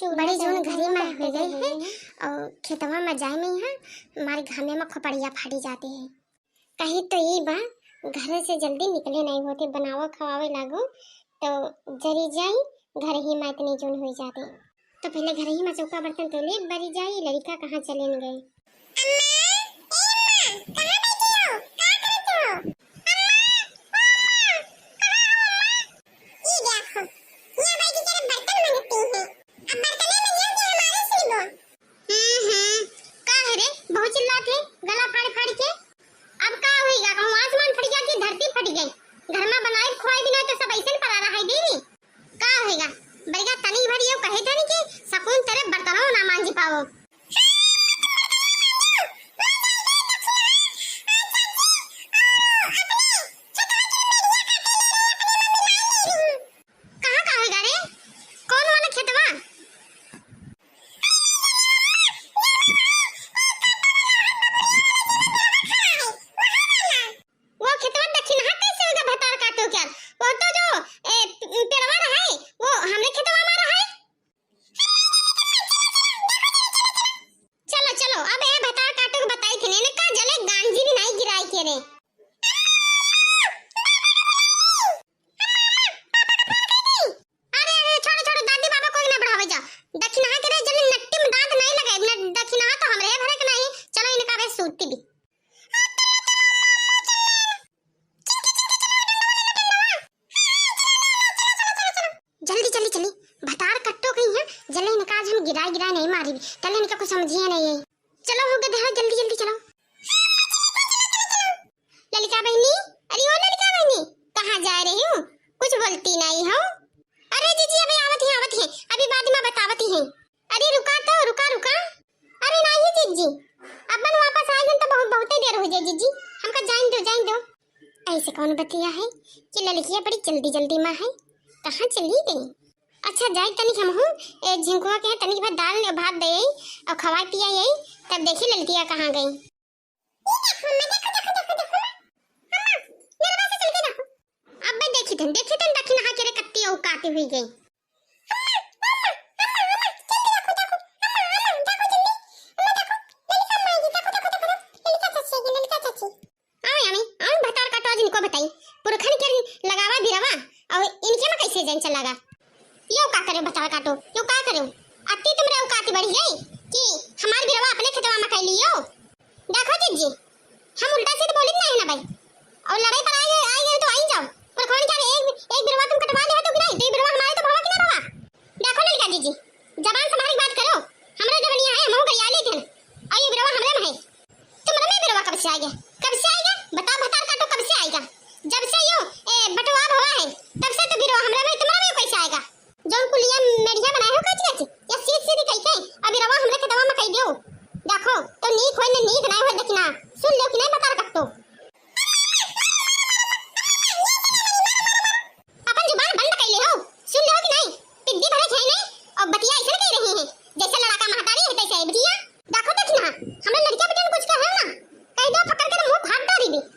बड़ी जोन घरी में हो गई है और खेतवा में जाए में है हमारे घामे में खपड़िया फाड़ी जाते हैं। कहीं तो ये बा घर से जल्दी निकले नहीं होते, बनावा खवावे लागो तो जरी जाई घर ही में इतनी जोन हो जाते। तो पहले घर ही में चौका बर्तन तो ले बरी जाई, लड़का कहाँ चले गए। गिरा नहीं मारी तले इनका कुछ समझिए नहीं है। चलो हो गया जल्दी जल्दी चलो। ललिता बहनी, अरे ओ ललिता बहनी कहाँ जा रही हो? कुछ बोलती नहीं हो। अरे जीजी अभी आवत है अभी बाद में बतावती है। अरे रुका तो रुका रुका। अरे नहीं जीजी अपन वापस आएंगे तो बहुत ही देर हो जाए जीजी, हमको जाइन दो। ऐसे कौन बतिया है कि लड़कियां बड़ी जल्दी जल्दी में है, कहाँ चली गई? अच्छा जाए तनिक हम हूँ झिंकुआ के तनिक भात दाल भात दे और खवा पिया यही, तब देखी लड़कियां कहाँ गई। अब देखी थन दक्षिण नहा के कत्ती औकाती हुई गई। पुरखन के लगावा बिरवा और इनके में कैसे जन चलागा? यो का करे बता काटो, यो का करे अत्ती तुमरे औकाती बढ़ी गई कि हमार बिरवा अपने खेतवा में कर लियो। देखो जीजी हम उल्टा सीधा बोली नहीं ना भाई, और लड़ाई पर आई गए तो आई जाओ, पर कौन क्या एक बिरवा तुम कटवा ले तो नहीं, तो बिरवा हमारे तो भवा कि ना भवा। देखो लड़का जीजी जबान संभाल बात करो, हमरा जबनिया है हम करिया ले थे और ये बिरवा हमरे में है। तुम्हारे में बिरवा कब से आएगा बता बता काटो कब से आएगा? जब से यो बटवा भवा है तब से तो बिरवा हमरे में, तुम्हारे में कैसे आएगा? जौन कुलिया मेढ़िया बनाए हो कच्ची या सीधी कई के अभी रवा हमरे खेतवा में कई दियो। देखो तो नीक होय न नीक नहीं होय देखना, सुन लो कि नहीं बता कट्टो। अपन जुबान बंद कर ले हो, सुन लो कि नहीं? टिड्डी भरे छै नहीं और बतिया ऐसे कह रहे हैं जैसे लड़का महतारी है तैसे बतिया। देखो देखना हमरा लड़किया बेटा कुछ कहे ना कह दो पकड़ के मुंह फाड़ डाली भी।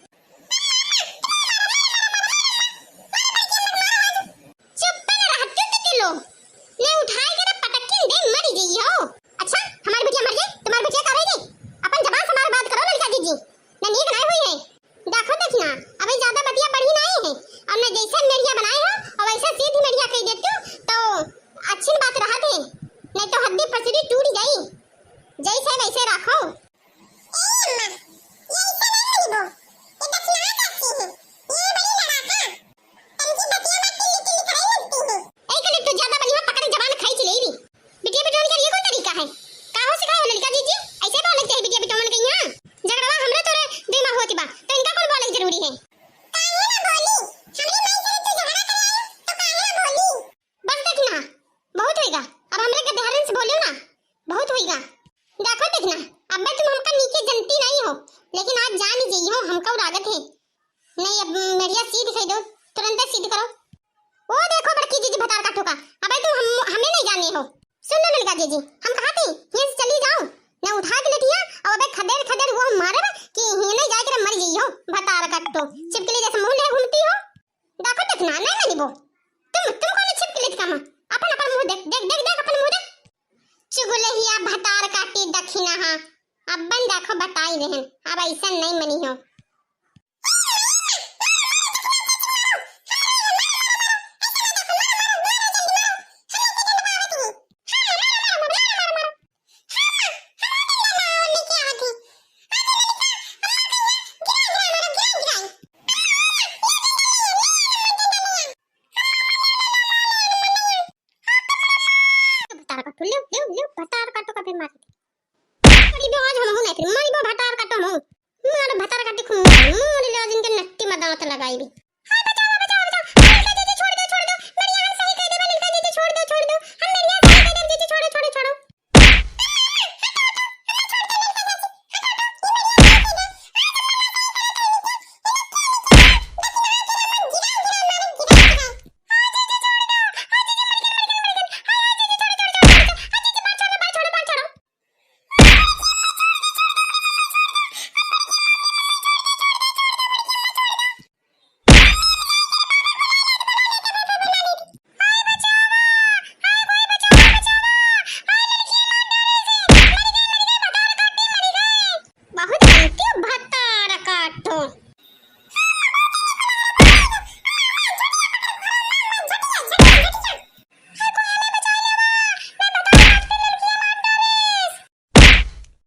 जीजी हम कहा थी ये चली जाओ ना उठा के लेटिया और अबे खदेड़ खदेड़ वो मारे कि हेने जाके रे मर जइयो भतार कट्टो छिपकली जैसे मुंह ले घूमती हो। देखो देखना नहीं मानिबो तुम कौन छिपकली का मां अपन अपन मुंह देख देख देख देख अपन मुंह देख देखी ना हां अब बन देखो बताई रहन अब ऐसा नहीं मनी हो भतार काटो ले ले ले भतार काटो का फिर मार बड़ी बेवाज हम हो नहीं फिर मारी भतार काटो हम मार भतार काटी खून मार ले जिनके नट्टी मदावत लगाई भी